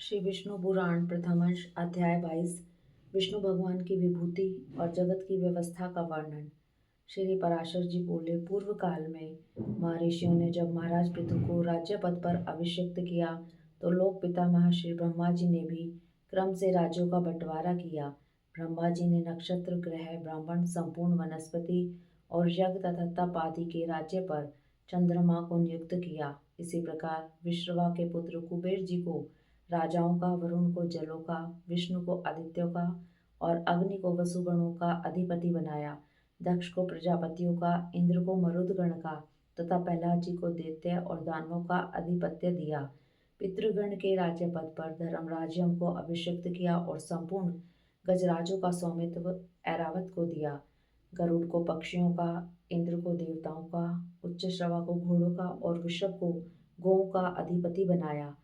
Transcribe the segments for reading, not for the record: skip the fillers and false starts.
श्री विष्णु पुराण प्रथमंश अध्याय 22। विष्णु भगवान की विभूति और जगत की व्यवस्था का वर्णन। श्री पराशर जी बोले, पूर्व काल में महर्षियों ने जब महाराज पृथु को राज्य पद पर अभिषिक्त किया तो लोक पितामह श्री ब्रह्मा जी ने भी क्रम से राज्यों का बंटवारा किया। ब्रह्मा जी ने नक्षत्र, ग्रह, ब्राह्मण, संपूर्ण वनस्पति और यज्ञ तथा तप आदि के राज्य पर चंद्रमा को नियुक्त किया। इसी प्रकार विश्रवा के पुत्र कुबेर जी को राजाओं का, वरुण को जलों का, विष्णु को आदित्यों का और अग्नि को वसुगणों का अधिपति बनाया। दक्ष को प्रजापतियों का, इंद्र को मरुदगण का तथा प्रहलाद जी को दैत्य और दानवों का अधिपत्य दिया। पितृगण के राज्य पद पर धर्मराज यम को अभिषिक्त किया और संपूर्ण गजराजों का स्वामित्व ऐरावत को दिया। गरुड़ को पक्षियों का, इंद्र को देवताओं का, उच्चश्रवा को घोड़ों का और वृषभ को गौओं का अधिपति बनाया।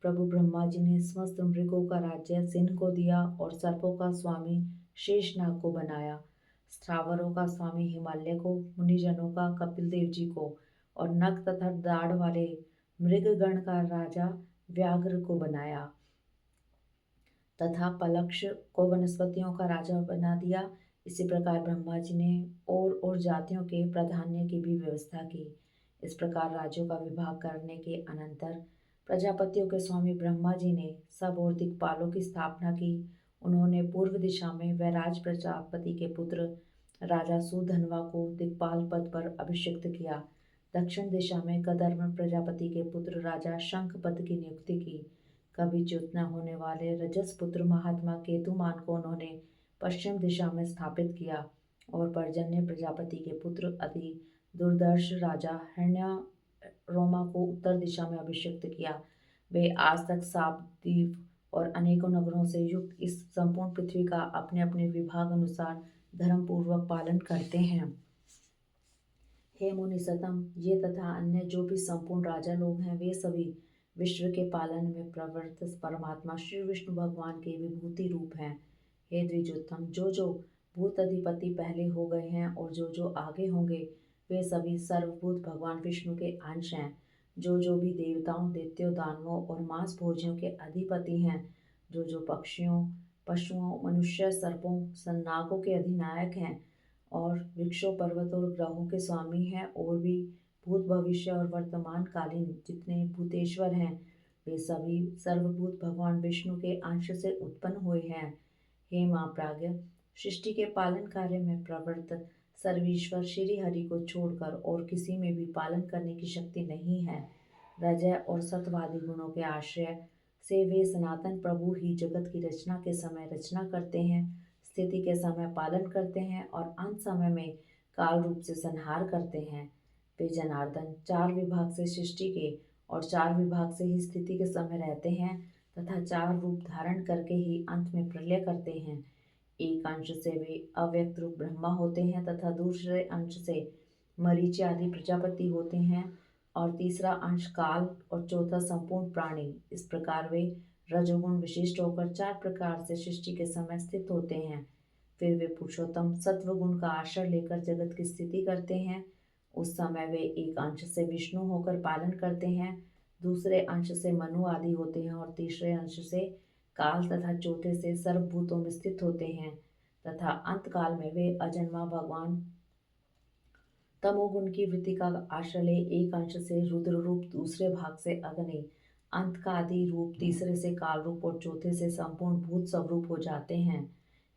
प्रभु ब्रह्मा जी ने समस्त मृगों का राज्य सिंह को दिया और सर्पों का स्वामी शेषनाग को बनाया। स्थावरों का स्वामी हिमालय को, मुनिजनों का कपिल देव जी को और नख तथा दाढ़ वाले मृगगण का राजा व्याघ्र को बनाया तथा पलक्ष को वनस्पतियों का राजा बना दिया। इसी प्रकार ब्रह्मा जी ने और जातियों के प्राधान्य की भी व्यवस्था की। इस प्रकार राज्यों का विभाग करने के अनंतर प्रजापतियों के स्वामी ब्रह्मा जी ने सब और दिक्पालों की स्थापना की। उन्होंने पूर्व दिशा में वैराज प्रजापति के पुत्र राजा सुधन्वा को दिक्पाल पद पर अभिषिक्त किया। दक्षिण दिशा में कदर्म प्रजापति के पुत्र राजा शंख पद की नियुक्ति की। कभी च्युत न होने वाले रजस पुत्र महात्मा केतुमान को उन्होंने पश्चिम दिशा में स्थापित किया और पर्जन्य प्रजापति के पुत्र अति दुर्दर्श राजा हिरण्य रोमा को उत्तर दिशा में अभिषिक्त किया। वे आज तक साप द्वीप और अनेकों नगरों से युक्त इस संपूर्ण पृथ्वी का अपने अपने विभाग अनुसार धर्म पूर्वक पालन करते हैं। हे मुनि सतम, ये तथा अन्य जो भी संपूर्ण राजा लोग हैं, वे सभी विश्व के पालन में प्रवृत्त परमात्मा श्री विष्णु भगवान के विभूति रूप हैं। हे द्विजोत्तम, जो जो भूत अधिपति पहले हो गए हैं और जो जो आगे होंगे, वे सभी सर्वभूत भगवान विष्णु के अंश हैं। जो जो भी देवताओं, दैत्यों, दानवों और मांस भोजियों के अधिपति हैं, जो जो पक्षियों, पशुओं, मनुष्य, सर्पों, नागों के अधिनायक हैं और वृक्षों, पर्वत और ग्रहों के स्वामी हैं, और भी भूत, भविष्य और वर्तमान कालीन जितने भूतेश्वर हैं, वे सभी सर्वभूत भगवान विष्णु के अंश से उत्पन्न हुए हैं। हे मां प्राज्ञ, सृष्टि के पालन कार्य में प्रवृत्त सर्वेश्वर श्री हरि को छोड़कर और किसी में भी पालन करने की शक्ति नहीं है। रजय और सत्वादि गुणों के आश्रय से वे सनातन प्रभु ही जगत की रचना के समय रचना करते हैं, स्थिति के समय पालन करते हैं और अंत समय में काल रूप से संहार करते हैं। वे जनार्दन चार विभाग से सृष्टि के और चार विभाग से ही स्थिति के समय रहते हैं तथा चार रूप धारण करके ही अंत में प्रलय करते हैं। एक अंश से वे अव्यक्त रूप ब्रह्मा होते हैं तथा दूसरे अंश से मरीचि आदि प्रजापति होते हैं और तीसरा अंश काल और चौथा संपूर्ण प्राणी। इस प्रकार वे रजोगुण विशिष्ट होकर चार प्रकार से सृष्टि के समय स्थित होते हैं। फिर वे पुरुषोत्तम सत्वगुण का आश्रय लेकर जगत की स्थिति करते हैं। उस समय वे एक अंश से विष्णु होकर पालन करते हैं, दूसरे अंश से मनु आदि होते हैं और तीसरे अंश से काल तथा चौथे से सर्वभूतों में स्थित होते हैं तथा अंत काल में वे अजन्मा भगवान तमोगुण की वृत्ति का आश्रय ले एक अंश से रुद्र रूप, दूसरे भाग से अग्नि, अंत का आदि रूप, तीसरे से काल रूप और चौथे से संपूर्ण भूत स्वरूप हो जाते हैं।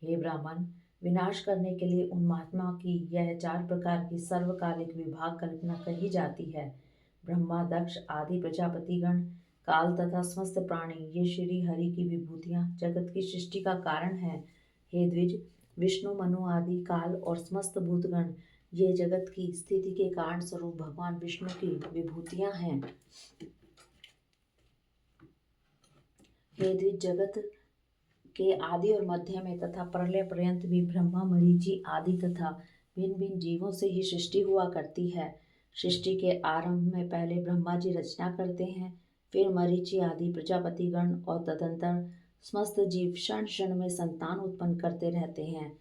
हे ब्राह्मण, विनाश करने के लिए उन महात्मा की यह चार प्रकार की सर्वकालिक विभाग कल्पना कही जाती है। ब्रह्मा, दक्ष आदि प्रजापतिगण, काल तथा समस्त प्राणी, ये श्री हरि की विभूतियां जगत की सृष्टि का कारण है। हे द्विज, विष्णु, मनु आदि काल और समस्त भूतगण, ये जगत की स्थिति के कारण स्वरूप भगवान विष्णु की विभूतियां हैं। हे द्विज, जगत के आदि और मध्य में तथा प्रलय पर्यंत भी ब्रह्मा, मरीचि आदि तथा भिन्न भिन्न जीवों से ही सृष्टि हुआ करती है। सृष्टि के आरंभ में पहले ब्रह्मा जी रचना करते हैं, फिर मरीचि आदि प्रजापतिगण और तदंतर समस्त जीव क्षण क्षण में संतान उत्पन्न करते रहते हैं।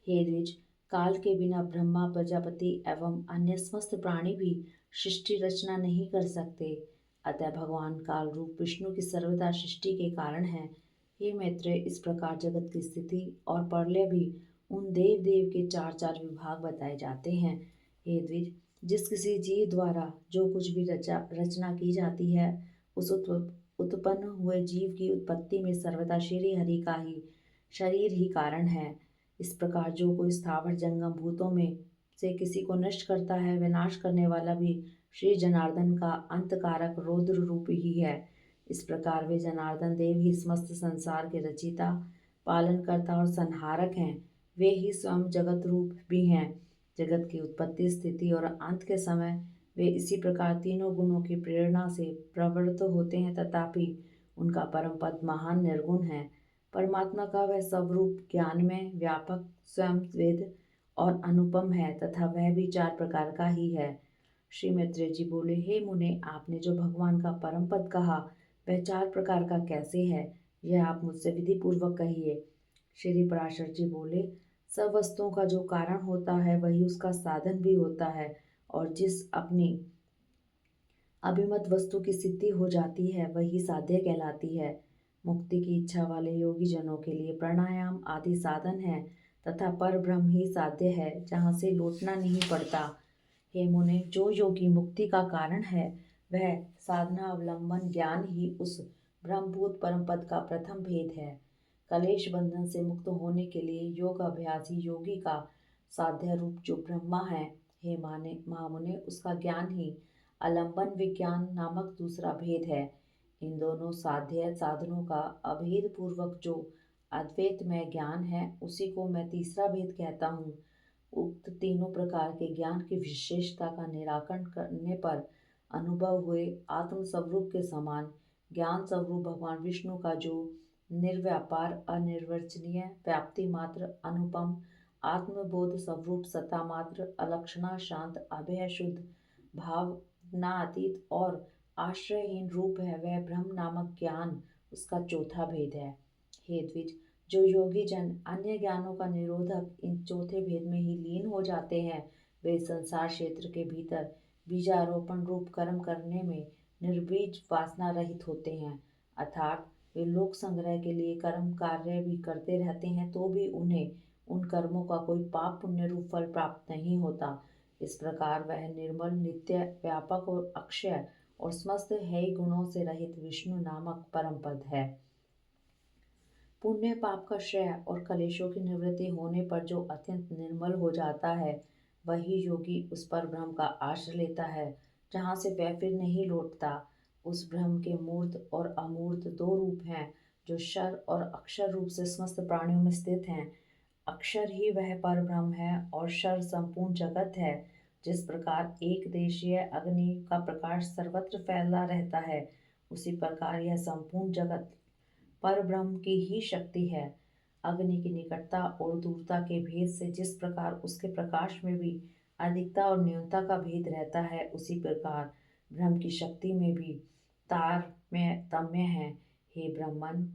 हे द्विज, काल के बिना ब्रह्मा, प्रजापति एवं अन्य समस्त प्राणी भी सृष्टि रचना नहीं कर सकते। अतः भगवान काल रूप विष्णु की सर्वदा सृष्टि के कारण है। हे मैत्रेय, इस प्रकार जगत की स्थिति और प्रलय भी उन देव देव के चार चार विभाग बताए जाते हैं। हे द्विज, जिस किसी जीव द्वारा जो कुछ भी रचना की जाती है, उस उत्पन्न हुए जीव की उत्पत्ति में सर्वदा श्री हरि का ही शरीर ही कारण है। इस प्रकार जो कोई स्थावर जंगम भूतों में से किसी को नष्ट करता है, विनाश करने वाला भी श्री जनार्दन का अंतकारक रौद्र रूप ही है। इस प्रकार वे जनार्दन देव ही समस्त संसार के रचिता, पालनकर्ता और संहारक हैं। वे ही स्वयं जगत रूप भी हैं। जगत की उत्पत्ति, स्थिति और अंत के समय वे इसी प्रकार तीनों गुणों की प्रेरणा से प्रवृत्त होते हैं, तथापि उनका परम पद महान निर्गुण है। परमात्मा का वह सब रूप ज्ञान में व्यापक, स्वयं वेद और अनुपम है, तथा वह भी चार प्रकार का ही है। श्री मैत्रेय जी बोले, हे मुने, आपने जो भगवान का परम पद कहा वह चार प्रकार का कैसे है, यह आप मुझसे विधि पूर्वक कहिए। श्री पराशर जी बोले, सब वस्तुओं का जो कारण होता है वही उसका साधन भी होता है, और जिस अपनी अभिमत वस्तु की सिद्धि हो जाती है वही साध्य कहलाती है। मुक्ति की इच्छा वाले योगी जनों के लिए प्राणायाम आदि साधन है, तथा पर ब्रह्म ही साध्य है, जहाँ से लौटना नहीं पड़ता। हे मुने, जो योगी मुक्ति का कारण है वह साधना अवलंबन ज्ञान ही उस ब्रह्मभूत परम पद का प्रथम भेद है। कलेश बंधन से मुक्त होने के लिए योग अभ्यासी योगी का साध्य रूप जो ब्रह्मा है, हे माने महामुने, उसका ज्ञान ही अलंबन विज्ञान नामक दूसरा भेद है। इन दोनों साध्य साधनों का अभेद पूर्वक जो अद्वैतमय ज्ञान है, उसी को मैं तीसरा भेद कहता हूँ। उक्त तीनों प्रकार के ज्ञान की विशेषता का निराकरण करने पर अनुभव हुए आत्म स्वरूप के समान ज्ञान स्वरूप भगवान विष्णु का जो निर्व्यापार, अनिर्वचनीय, व्याप्ति मात्र, अनुपम, आत्मबोध स्वरूप, सत्ता मात्र, अलक्षणा, शांत, अभय, शुद्ध, भावनातीत और आश्रयहीन रूप है, वह ब्रह्म नामक ज्ञान उसका चौथा भेद है। हे द्विज, जो योगी जन अन्य ज्ञानों का निरोधक इन चौथे भेद में ही लीन हो जाते हैं, वे संसार क्षेत्र के भीतर बीजारोपण रूप कर्म करने में निर्बीज वासना रहित होते हैं। अर्थात वे लोक संग्रह के लिए कर्म कार्य भी करते रहते हैं, तो भी उन्हें उन कर्मों का कोई पाप पुण्य रूप फल प्राप्त नहीं होता। इस प्रकार वह निर्मल, नित्य, व्यापक और अक्षय और समस्त हेय गुणों से रहित विष्णु नामक परम पद है। पुण्य पाप का क्षय और कलेशों की निवृत्ति होने पर जो अत्यंत निर्मल हो जाता है, वही योगी उस पर ब्रह्म का आश्रय लेता है, जहाँ से वह फिर नहीं लौटता। उस ब्रह्म के मूर्त और अमूर्त दो रूप हैं, जो क्षर और अक्षर रूप से समस्त प्राणियों में स्थित हैं। अक्षर ही वह पर ब्रह्म है और क्षर संपूर्ण जगत है। जिस प्रकार एक देशीय अग्नि का प्रकाश सर्वत्र फैला रहता है, उसी प्रकार यह संपूर्ण जगत पर ब्रह्म की ही शक्ति है। अग्नि की निकटता और दूरता के भेद से जिस प्रकार उसके प्रकाश में भी अधिकता और न्यूनता का भेद रहता है, उसी प्रकार ब्रह्म की शक्ति में भी तारतम्य है। हे ब्रह्मन,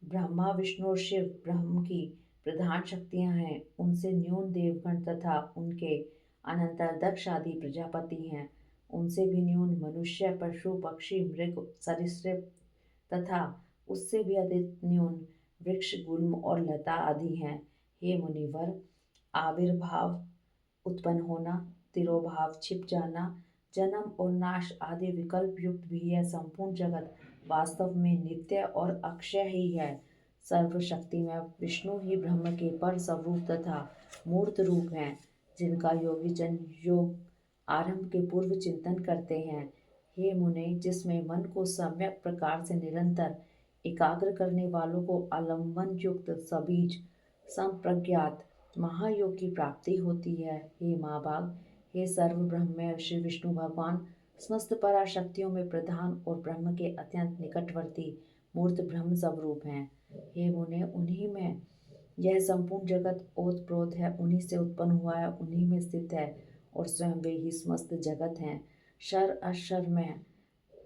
ब्रह्मा, विष्णु और शिव ब्रह्म की प्रधान शक्तियां हैं। उनसे न्यून देवगण तथा उनके अनंतर दक्ष आदि प्रजापति हैं। उनसे भी न्यून मनुष्य, पशु, पक्षी, मृग, सरीसृप तथा उससे भी अधिक न्यून वृक्ष, गुल्म और लता आदि हैं। हे मुनिवर, आविर्भाव, उत्पन्न होना, तिरोभाव, छिप जाना, जन्म और नाश आदि विकल्प युक्त भी यह संपूर्ण जगत वास्तव में नित्य और अक्षय ही है। सर्वशक्तिमय विष्णु ही ब्रह्म के पर स्वरूप तथा मूर्त रूप हैं, जिनका योगी जन योग आरंभ के पूर्व चिंतन करते हैं। हे मुने, जिसमें मन को सम्यक प्रकार से निरंतर एकाग्र करने वालों को आलंबन युक्त सबीज संप्रज्ञात महायोग की प्राप्ति होती है। हे महाभाग, हे सर्व ब्रह्म श्री विष्णु भगवान समस्त पराशक्तियों में प्रधान और ब्रह्म के अत्यंत निकटवर्ती मूर्त ब्रह्म स्वरूप हैं। हे मुने, उन्हीं में यह संपूर्ण जगत ओतप्रोत है, उन्हीं से उत्पन्न हुआ है, उन्हीं में स्थित है और स्वयं वे ही समस्त जगत हैं। शर अक्षर में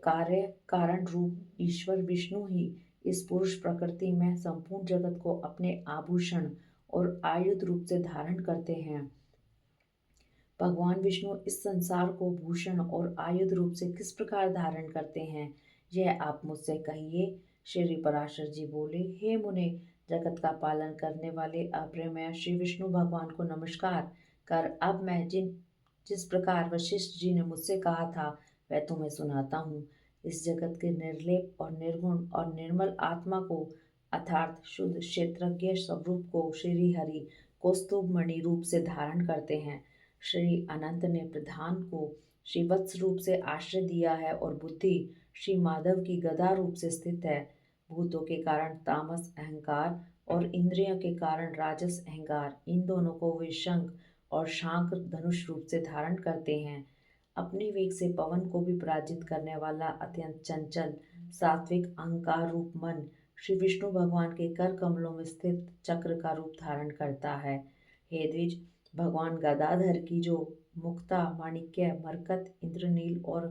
कार्य कारण रूप ईश्वर विष्णु ही इस पुरुष प्रकृति में संपूर्ण जगत को अपने आभूषण और आयुध रूप से धारण करते हैं। भगवान विष्णु इस संसार को भूषण और आयुध रूप से किस प्रकार धारण करते हैं, यह आप मुझसे कहिए। श्री पराशर जी बोले, हे मुने, जगत का पालन करने वाले अप्रमेय श्री विष्णु भगवान को नमस्कार कर अब मैं जिस प्रकार वशिष्ठ जी ने मुझसे कहा था वह तुम्हें सुनाता हूँ। इस जगत के निर्लेप और निर्गुण और निर्मल आत्मा को अर्थात शुद्ध क्षेत्रज्ञ स्वरूप को श्री हरि कौस्तुभ मणि रूप से धारण करते हैं। श्री अनंत ने प्रधान को श्री वत्स रूप से आश्रय दिया है और बुद्धि श्री माधव की गदा रूप से स्थित है। भूतों के कारण तामस अहंकार और इंद्रियों के कारण राजस अहंकार, इन दोनों को वे शंख और शांख धनुष रूप से धारण करते हैं। अपने वेग से पवन को भी पराजित करने वाला अत्यंत चंचल सात्विक अहंकार रूप मन श्री विष्णु भगवान के कर कमलों में स्थित चक्र का रूप धारण करता है। हे द्विज, भगवान गदाधर की जो मुक्ता माणिक्य मरकत इंद्रनील और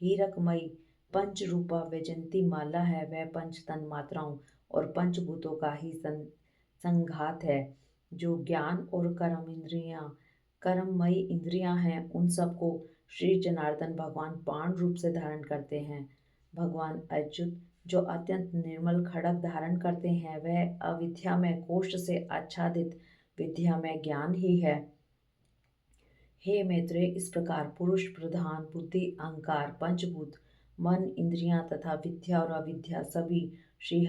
हीरकमयी पंच रूपा वैजंती माला है, वह पंच तन मात्राओं और पंचभूतों का ही संघात है। जो ज्ञान और कर्ममयी इंद्रियां हैं, उन सबको श्री जनार्दन भगवान बाण रूप से धारण करते हैं। भगवान अच्युत जो अत्यंत निर्मल खड़ग धारण करते हैं, वह अविद्या में कोष्ठ से आच्छादित विद्या में ज्ञान ही है। हे मैत्रेय, इस प्रकार पुरुष प्रधान बुद्धि अहंकार पंचभूत मन इंद्रियां तथा विद्या और अविद्या सभी श्री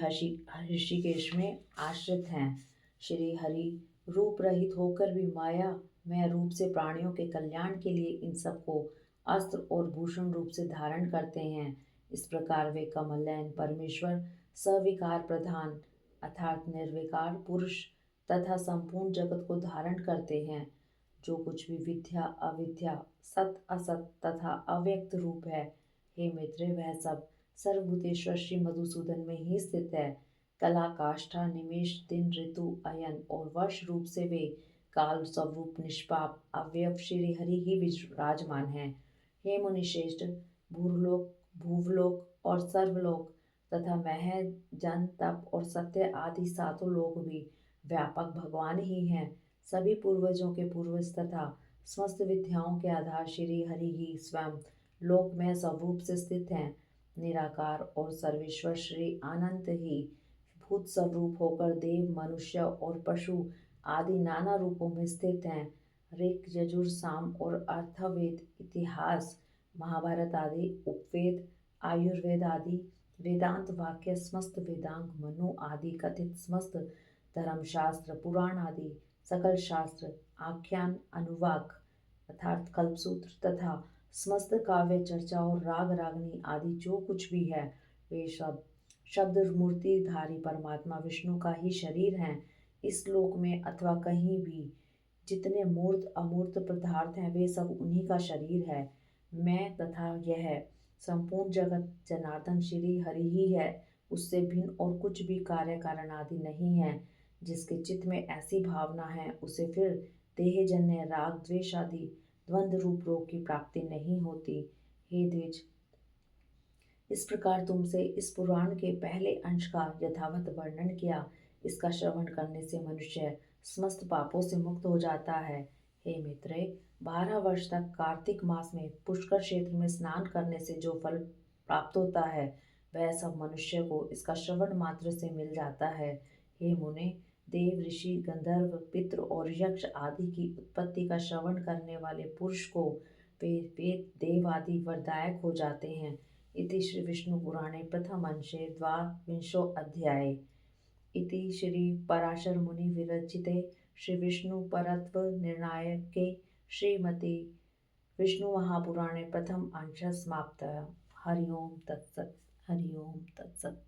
ऋषिकेश में आश्रित हैं। श्री हरि रूप रहित होकर भी माया में रूप से प्राणियों के कल्याण के लिए इन सबको अस्त्र और भूषण रूप से धारण करते हैं। इस प्रकार वे कमलनयन परमेश्वर सविकार प्रधान अर्थात निर्विकार पुरुष तथा संपूर्ण जगत को धारण करते हैं। जो कुछ भी विद्या अविद्या सत असत तथा अव्यक्त रूप है, हे मित्र, वह सब सर्वभूतेश्वर श्री मधुसूदन में ही स्थित है। कला काष्ठा निमेष दिन ऋतु अयन और वर्ष रूप से वे काल स्वरूप निष्पाप अवयव श्री हरि ही विराजमान है। हे मुनिश्रेष्ठ, भूलोक भूवलोक और सर्वलोक तथा मह जन तप और सत्य आदि सातों लोक भी व्यापक भगवान ही हैं। सभी पूर्वजों के पूर्वज तथा समस्त विद्याओं के आधार श्री हरि ही स्वयं लोक में स्वरूप से स्थित हैं। निराकार और सर्वेश्वर श्री अनंत ही भूत स्वरूप होकर देव मनुष्य और पशु आदि नाना रूपों में स्थित हैं। ऋक यजुर साम और अर्थवेद इतिहास महाभारत आदि उपवेद आयुर्वेद आदि वेदांत वाक्य समस्त वेदांग मनु आदि कथित समस्त धर्मशास्त्र पुराण आदि सकल शास्त्र आख्यान अनुवाक अर्थात कल्पसूत्र तथा समस्त काव्य चर्चा और राग रागनी आदि जो कुछ भी है, वे सब शब्द मूर्तिधारी परमात्मा विष्णु का ही शरीर हैं। इस लोक में अथवा कहीं भी जितने मूर्त अमूर्त पदार्थ हैं, वे सब उन्हीं का शरीर है। मैं तथा यह संपूर्ण जगत जनार्दन श्री हरि ही है, उससे भिन्न और कुछ भी कार्य कारण आदि नहीं है। जिसके चित्त में ऐसी भावना है, उसे फिर देहजन्य राग द्वेष आदि द्वंद्व रूप रोग की प्राप्ति नहीं होती। हे द्विज, इस प्रकार तुमसे इस पुराण के पहले अंश का यथावत वर्णन किया। इसका श्रवण करने से मनुष्य समस्त पापों से मुक्त हो जाता है। हे मित्रे, 12 वर्ष तक कार्तिक मास में पुष्कर क्षेत्र में स्नान करने से जो फल प्राप्त होता है, वह सब मनुष्य को इसका श्रवण मात्र से मिल जाता है। हे मुने, देव ऋषि गंधर्व पितृ और यक्ष आदि की उत्पत्ति का श्रवण करने वाले पुरुष को वेद देव आदि वरदायक हो जाते हैं। इति श्री विष्णु पुराणे प्रथम अंशे द्वाविंशो अध्याये इति श्री पराशर मुनि विरचिते श्री विष्णु परत्व निर्णायके श्रीमती विष्णु महापुराणे प्रथम अंश समाप्त। हरि ओम तत्सत्। हरि ओम तत्सत्।